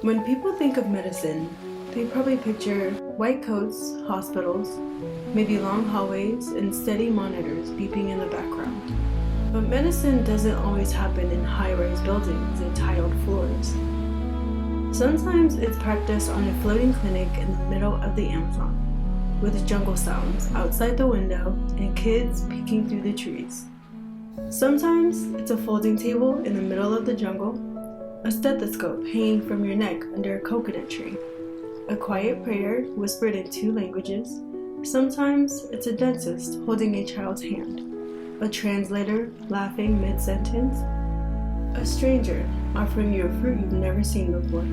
When people think of medicine, they probably picture white coats, hospitals, maybe long hallways, and steady monitors beeping in the background. But medicine doesn't always happen in high-rise buildings and tiled floors. Sometimes it's practiced on a floating clinic in the middle of the Amazon, with jungle sounds outside the window and kids peeking through the trees. Sometimes it's a folding table in the middle of the jungle, a stethoscope hanging from your neck under a coconut tree, a quiet prayer whispered in 2 languages. Sometimes it's a dentist holding a child's hand, a translator laughing mid-sentence, a stranger offering you a fruit you've never seen before.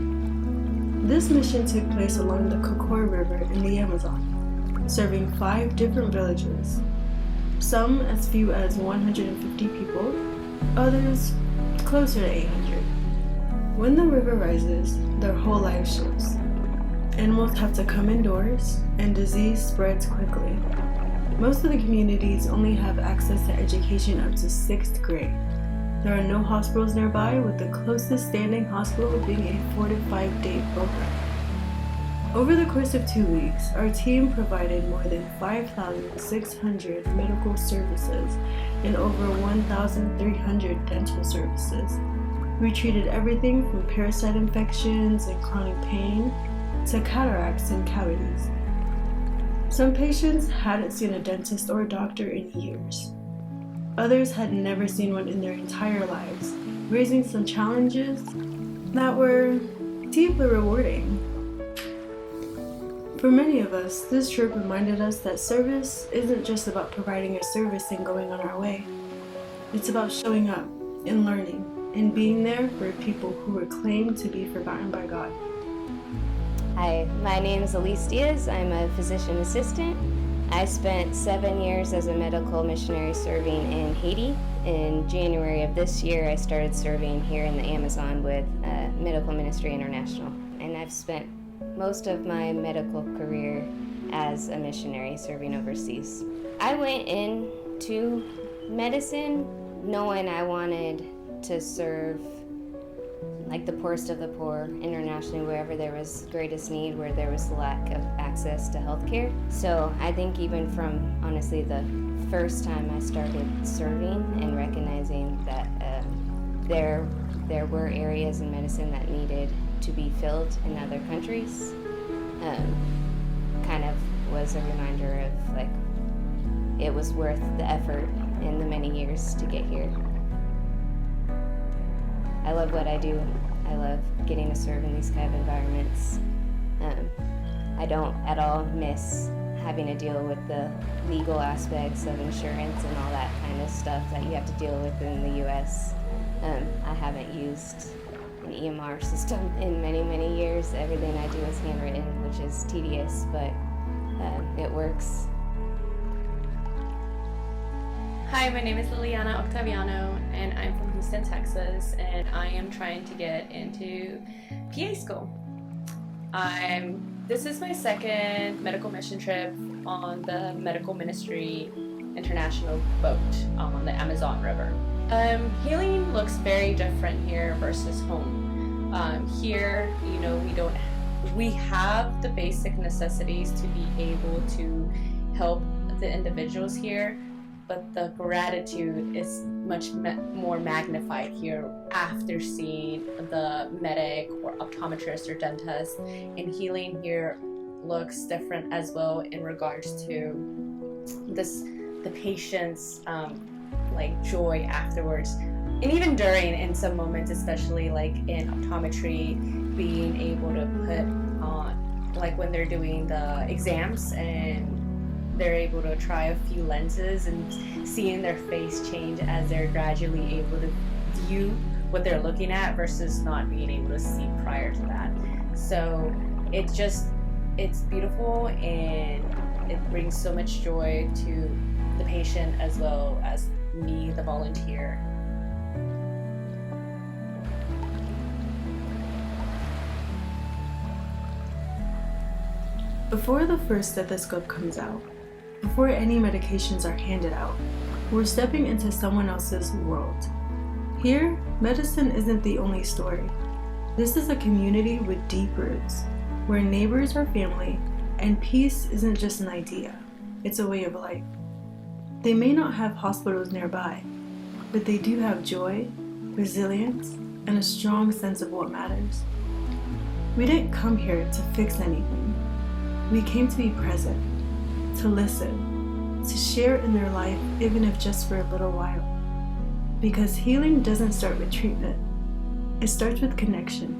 This mission took place along the Kokora River in the Amazon, serving 5 different villages, some as few as 150 people, others closer to 800. When the river rises, their whole life shifts. Animals have to come indoors, and disease spreads quickly. Most of the communities only have access to education up to 6th grade. There are no hospitals nearby, with the closest standing hospital being a 4 to 5 day program. Over the course of 2 weeks, our team provided more than 5,600 medical services and over 1,300 dental services. We treated everything from parasite infections and chronic pain to cataracts and cavities. Some patients hadn't seen a dentist or a doctor in years. Others had never seen one in their entire lives, raising some challenges that were deeply rewarding. For many of us, this trip reminded us that service isn't just about providing a service and going on our way. It's about showing up and learning and being there for people who were claimed to be forgotten by God. Hi, my name is Elise Diaz. I'm a physician assistant. I spent 7 years as a medical missionary serving in Haiti. In January of this year, I started serving here in the Amazon with Medical Ministry International. And I've spent most of my medical career as a missionary serving overseas. I went into medicine knowing I wanted to serve like the poorest of the poor internationally, wherever there was greatest need, where there was lack of access to healthcare. So I think even from honestly the first time I started serving and recognizing that there were areas in medicine that needed to be filled in other countries, kind of was a reminder of like it was worth the effort and the many years to get here. I love what I do. I love getting to serve in these kind of environments. I don't at all miss having to deal with the legal aspects of insurance and all that kind of stuff that you have to deal with in the US. I haven't used an EMR system in many, many years. Everything I do is handwritten, which is tedious, but it works. Hi, my name is Liliana Octaviano, and I'm from Houston, Texas, and I am trying to get into PA school. This is my second medical mission trip on the Medical Ministry International boat on the Amazon River. Healing looks very different here versus home. Here, we have the basic necessities to be able to help the individuals here, but the gratitude is much more magnified here after seeing the medic or optometrist or dentist. And healing here looks different as well in regards to the patient's like joy afterwards, and even during in some moments, especially like in optometry, being able to put on, like when they're doing the exams and they're able to try a few lenses and seeing their face change as they're gradually able to view what they're looking at versus not being able to see prior to that. So it's beautiful, and it brings so much joy to the patient as well as me, the volunteer. Before the first stethoscope comes out, before any medications are handed out, we're stepping into someone else's world. Here, medicine isn't the only story. This is a community with deep roots, where neighbors are family and peace isn't just an idea, it's a way of life. They may not have hospitals nearby, but they do have joy, resilience, and a strong sense of what matters. We didn't come here to fix anything. We came to be present, to listen, to share in their life, even if just for a little while. Because healing doesn't start with treatment, it starts with connection.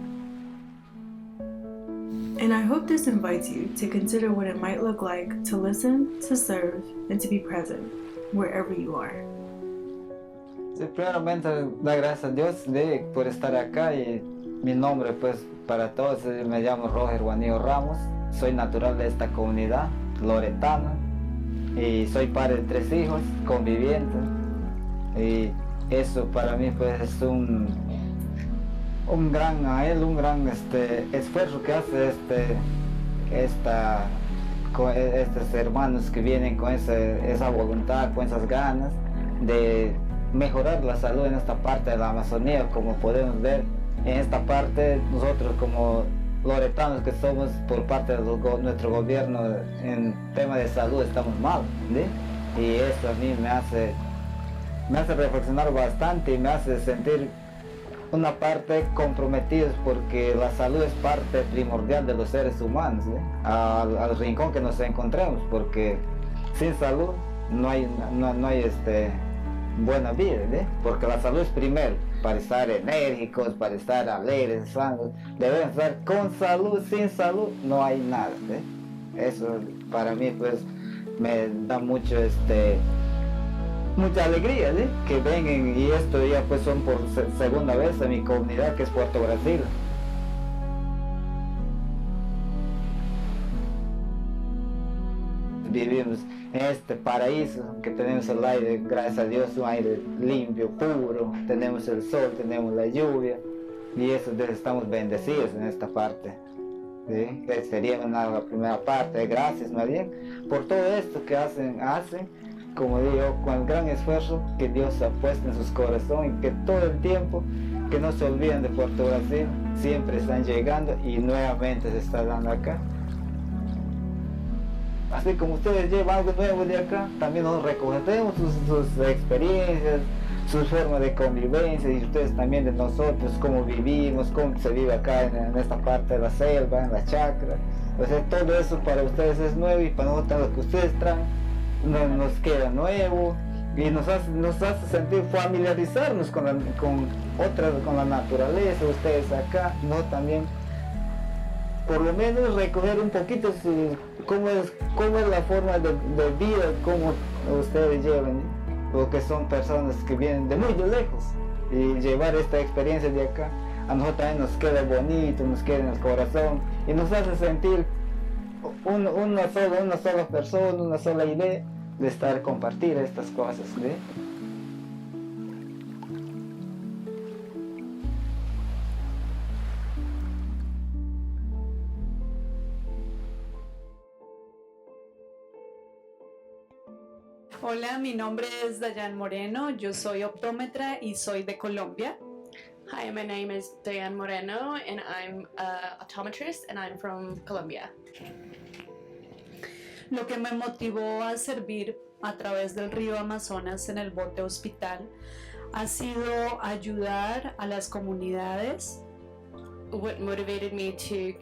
And I hope this invites you to consider what it might look like to listen, to serve, and to be present, wherever you are. Sí, primeramente, dar gracias a Dios por estar acá y mi nombre pues para todos, me llamo Roger Juanillo Ramos, soy natural de esta comunidad loretana y soy padre de 3 hijos convivientes y eso para mí pues es un gran esfuerzo que hace estos hermanos que vienen con esa voluntad, con esas ganas de mejorar la salud en esta parte de la Amazonía. Como podemos ver en esta parte, nosotros como loretanos que somos por parte de nuestro gobierno en tema de salud estamos mal, ¿sí? Y eso a mí me hace reflexionar bastante y me hace sentir una parte comprometidos porque la salud es parte primordial de los seres humanos, ¿sí? Al rincón que nos encontremos, porque sin salud no hay buena vida, ¿sí? Porque la salud es primero, para estar enérgicos, para estar alegres, sanos, debemos estar con salud, sin salud no hay nada, ¿sí? Eso para mí pues me da mucha alegría, ¿sí? Que vengan y esto ya pues son por segunda vez en mi comunidad que es Puerto Brasil. Vivimos en este paraíso que tenemos el aire, gracias a Dios, un aire limpio, puro, tenemos el sol, tenemos la lluvia y eso estamos bendecidos en esta parte, ¿sí? Sería la primera parte, gracias más bien por todo esto que hacen, como digo, con el gran esfuerzo que Dios ha puesto en sus corazones y que todo el tiempo que no se olviden de Puerto Brasil, siempre están llegando y nuevamente se está dando acá. Así como ustedes llevan algo nuevo de acá, también nosotros recogemos sus experiencias, sus formas de convivencia y ustedes también de nosotros, cómo vivimos, cómo se vive acá en esta parte de la selva, en la chacra. O sea, todo eso para ustedes es nuevo y para nosotros lo que ustedes traen nos queda nuevo y nos hace sentir familiarizarnos con la naturaleza, ustedes acá, no también por lo menos recoger un poquito cómo es la forma de vida, cómo ustedes llevan, porque son personas que vienen de muy lejos y llevar esta experiencia de acá a nosotros también nos queda bonito, nos queda en el corazón y nos hace sentir una sola persona, una sola idea de compartir estas cosas, ¿sí? Hola, mi nombre es Dayan Moreno, yo soy optómetra y soy de Colombia. Hi, my name is Diane Moreno and I'm an optometrist and I'm from Colombia. Lo que me motivó a servir a través del río Amazonas en el bote hospital ha sido ayudar a las comunidades. What motivated me to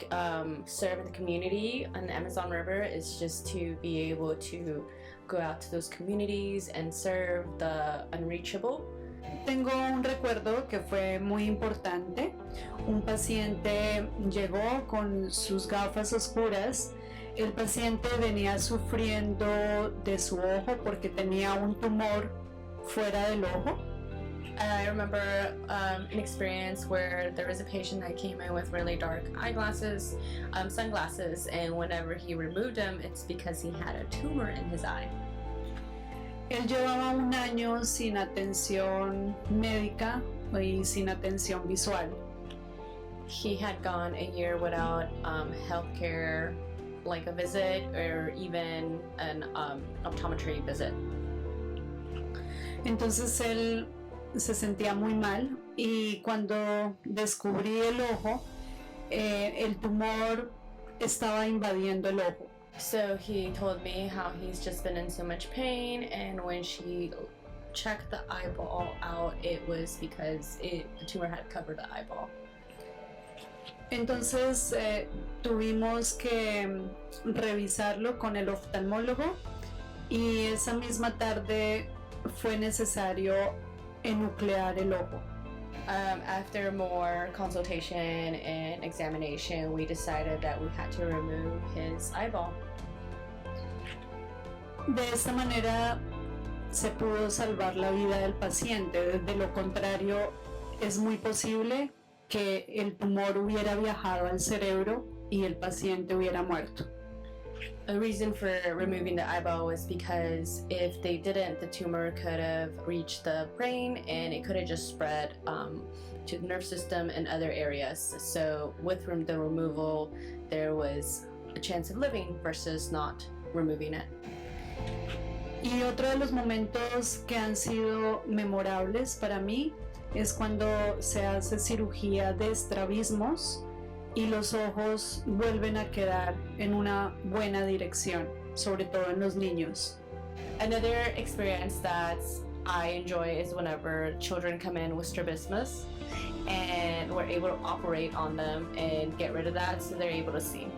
serve in the community on the Amazon River is just to be able to go out to those communities and serve the unreachable. Tengo un recuerdo que fue muy importante. Un paciente llegó con sus gafas oscuras. El paciente venía sufriendo de su ojo porque tenía un tumor fuera del ojo. I remember an experience where there was a patient that came in with really dark eyeglasses, sunglasses, and whenever he removed them, it's because he had a tumor in his eye. Él llevaba un año sin atención médica y sin atención visual. He had gone a year without healthcare, like a visit or even an optometry visit. Entonces él se sentía muy mal y cuando descubrí el ojo, el tumor estaba invadiendo el ojo. So he told me how he's just been in so much pain, and when she checked the eyeball out, it was because the tumor had covered the eyeball. Entonces tuvimos que revisarlo con el oftalmólogo y esa misma tarde fue necesario enuclear el ojo. After more consultation and examination, we decided that we had to remove his eyeball. De esta manera se pudo salvar la vida del paciente. De lo contrario, es muy posible que el tumor hubiera viajado al cerebro y el paciente hubiera muerto. The reason for removing the eyeball was because if they didn't, the tumor could have reached the brain and it could have just spread to the nerve system and other areas. So with the removal, there was a chance of living versus not removing it. Y otro de los momentos que han sido memorables para mí es cuando se hace cirugía de estrabismos y los ojos vuelven a quedar en una buena dirección, sobre todo en los niños. Another experience that I enjoy is whenever children come in with strabismus and we're able to operate on them and get rid of that so they're able to see.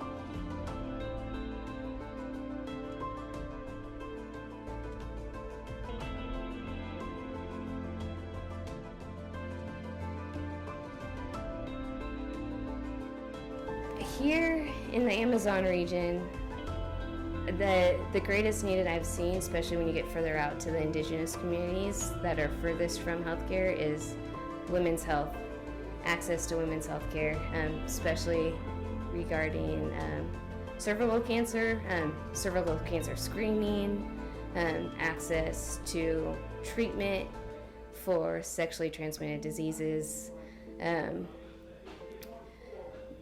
Here in the Amazon region, the greatest need that I've seen, especially when you get further out to the indigenous communities that are furthest from healthcare, is women's health, access to women's healthcare, especially regarding cervical cancer screening, access to treatment for sexually transmitted diseases,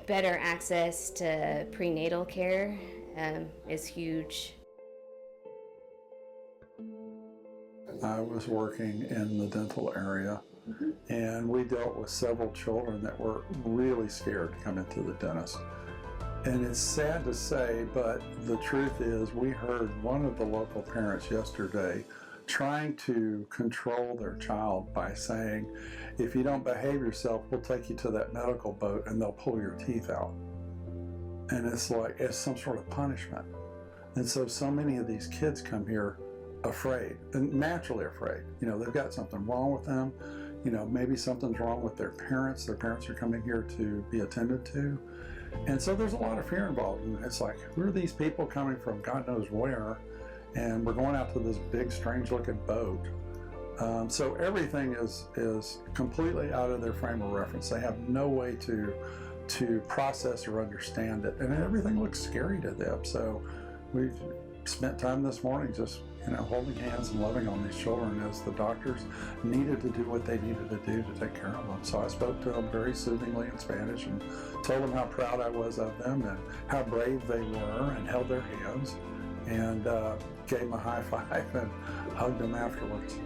better access to prenatal care is huge. I was working in the dental area, and we dealt with several children that were really scared to come into the dentist. And it's sad to say, but the truth is we heard one of the local parents yesterday trying to control their child by saying, if you don't behave yourself, we'll take you to that medical boat and they'll pull your teeth out. And it's like, it's some sort of punishment. And so many of these kids come here afraid, and naturally afraid. You know, they've got something wrong with them. You know, maybe something's wrong with their parents. Their parents are coming here to be attended to. And so there's a lot of fear involved. And it's like, who are these people coming from God knows where? And we're going out to this big, strange-looking boat. So everything is completely out of their frame of reference. They have no way to process or understand it, and everything looks scary to them. So we've spent time this morning just, you know, holding hands and loving on these children as the doctors needed to do what they needed to do to take care of them. So I spoke to them very soothingly in Spanish and told them how proud I was of them and how brave they were, and held their hands and gave them a high five and hugged them afterwards.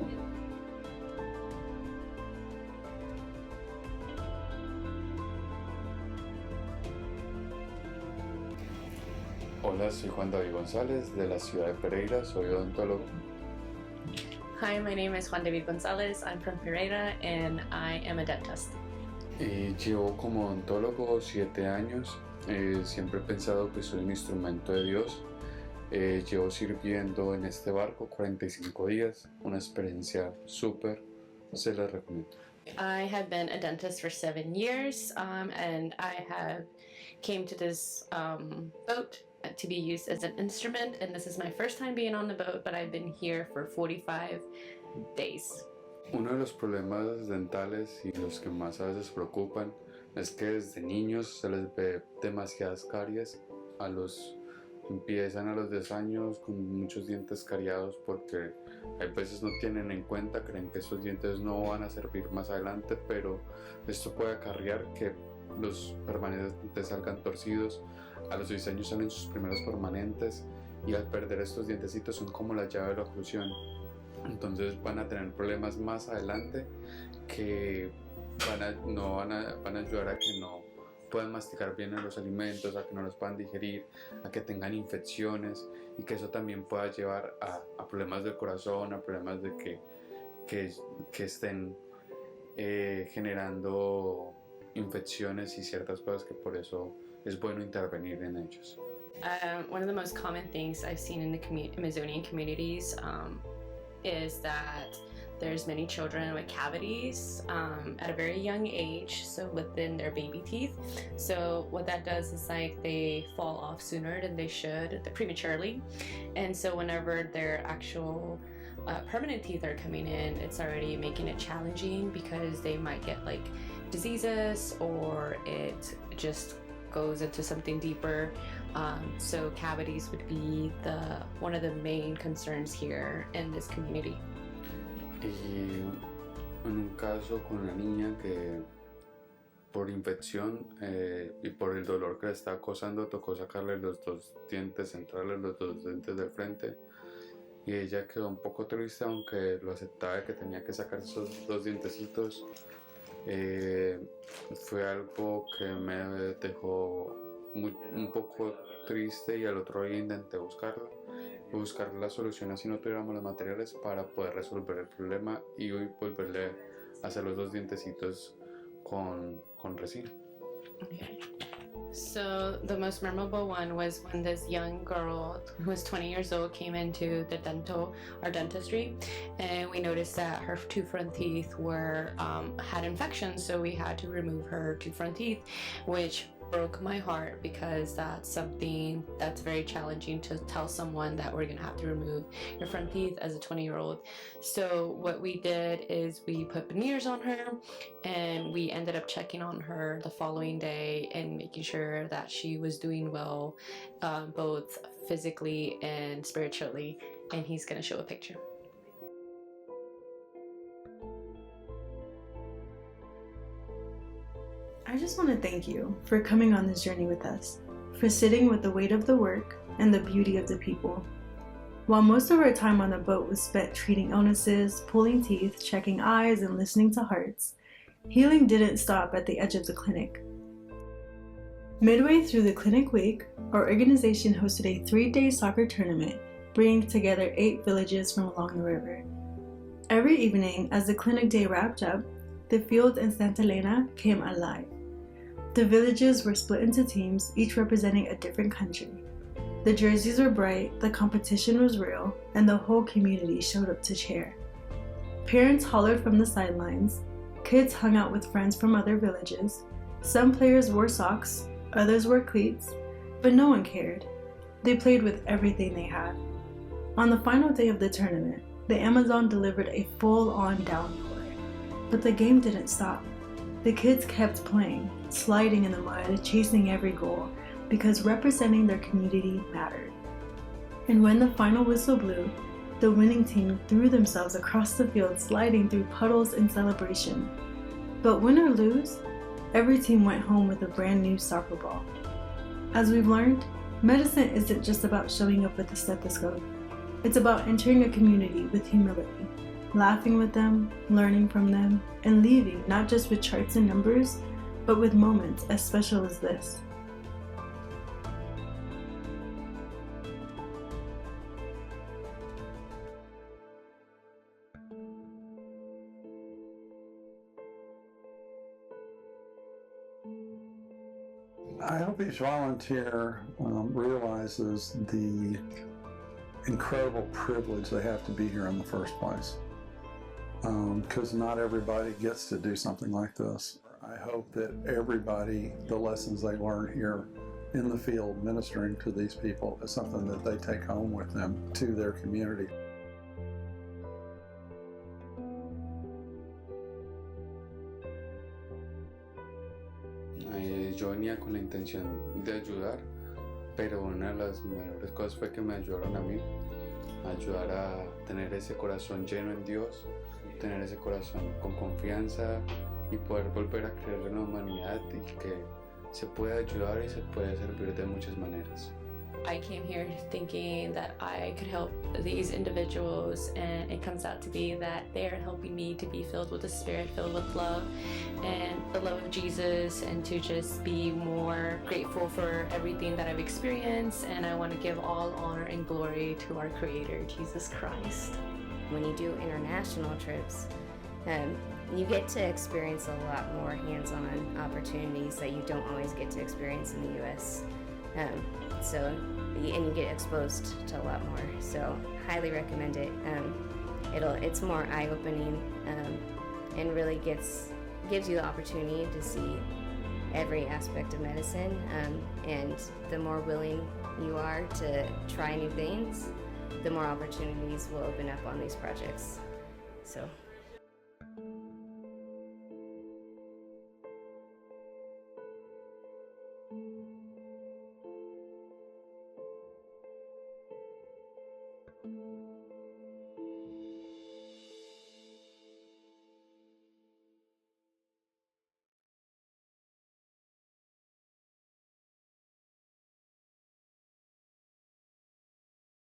Hola, soy Juan David González de la ciudad de Pereira, soy odontólogo. Hi, my name is Juan David Gonzalez. I'm from Pereira and I am a dentist. Y llevo como odontólogo 7 años. Siempre he pensado que soy un instrumento de Dios. Llevo sirviendo en este barco 45 días, una experiencia súper, se la recomiendo. I have been a dentist for 7 years and I have came to this boat to be used as an instrument, and this is my first time being on the boat, but I've been here for 45 days. Uno de los problemas dentales y los que más a veces preocupan es que desde niños se les ve demasiadas caries. Empiezan a los 10 años con muchos dientes cariados porque a veces no tienen en cuenta, creen que esos dientes no van a servir más adelante, pero esto puede acarrear que los permanentes salgan torcidos. A los 6 años salen sus primeros permanentes y al perder estos dientecitos son como la llave de la oclusión. Entonces van a tener problemas más adelante que van a ayudar a que no puedan masticar bien los alimentos, a que no los puedan digerir, a que tengan infecciones y que eso también pueda llevar a problemas del corazón, a problemas de que estén generando infecciones y ciertas cosas que por eso es bueno intervenir en ellos. One of the most common things I've seen in the Amazonian communities is that there's many children with cavities at a very young age, so within their baby teeth. So what that does is like they fall off sooner than they should, prematurely, and so whenever their actual permanent teeth are coming in, it's already making it challenging because they might get like diseases or it just goes into something deeper. So cavities would be one of the main concerns here in this community. Y en un caso con una niña que por infección y por el dolor que le está acosando tocó sacarle los dos dientes centrales, los dos dientes del frente, y ella quedó un poco triste aunque lo aceptaba que tenía que sacar esos dos dientecitos. Fue algo que me dejó un poco triste y al otro día intenté buscar la solución así no tuviéramos los materiales para poder resolver el problema y hoy volverle a hacer los dos dientecitos con resina. Okay. So the most memorable one was when this young girl who was 20 years old came into our dentistry, and we noticed that her two front teeth had infections, so we had to remove her two front teeth, which broke my heart because that's something that's very challenging to tell someone that we're gonna have to remove your front teeth as a 20-year-old. So what we did is we put veneers on her and we ended up checking on her the following day and making sure that she was doing well, both physically and spiritually, and he's gonna show a picture. I just want to thank you for coming on this journey with us, for sitting with the weight of the work and the beauty of the people. While most of our time on the boat was spent treating illnesses, pulling teeth, checking eyes, and listening to hearts, healing didn't stop at the edge of the clinic. Midway through the clinic week, our organization hosted a 3-day soccer tournament, bringing together 8 villages from along the river. Every evening, as the clinic day wrapped up, the fields in Santa Elena came alive. The villages were split into teams, each representing a different country. The jerseys were bright, the competition was real, and the whole community showed up to cheer. Parents hollered from the sidelines, kids hung out with friends from other villages, some players wore socks, others wore cleats, but no one cared. They played with everything they had. On the final day of the tournament, the Amazon delivered a full-on downpour, but the game didn't stop. The kids kept playing, sliding in the mud, chasing every goal, because representing their community mattered. And when the final whistle blew, the winning team threw themselves across the field, sliding through puddles in celebration. But win or lose, every team went home with a brand new soccer ball. As we've learned, medicine isn't just about showing up with a stethoscope. It's about entering a community with humility, laughing with them, learning from them, and leaving not just with charts and numbers, but with moments as special as this. I hope each volunteer realizes the incredible privilege they have to be here in the first place, because not everybody gets to do something like this. I hope that everybody, the lessons they learn here in the field ministering to these people is something that they take home with them to their community. Yo venía con la intención de ayudar, pero una de las mejores cosas fue que me ayudaron a mí, a ayudar a tener ese corazón lleno en Dios, tener ese corazón con confianza y poder volver a creer en la humanidad y que se puede ayudar y se puede servir de muchas maneras. I came here thinking that I could help these individuals, and it comes out to be that they are helping me to be filled with the Spirit, filled with love and the love of Jesus, and to just be more grateful for everything that I've experienced. And I want to give all honor and glory to our Creator, Jesus Christ. When you do international trips, you get to experience a lot more hands-on opportunities that you don't always get to experience in the U.S. And you get exposed to a lot more. So highly recommend it. It's more eye-opening and really gives you the opportunity to see every aspect of medicine. And the more willing you are to try new things, the more opportunities will open up on these projects. So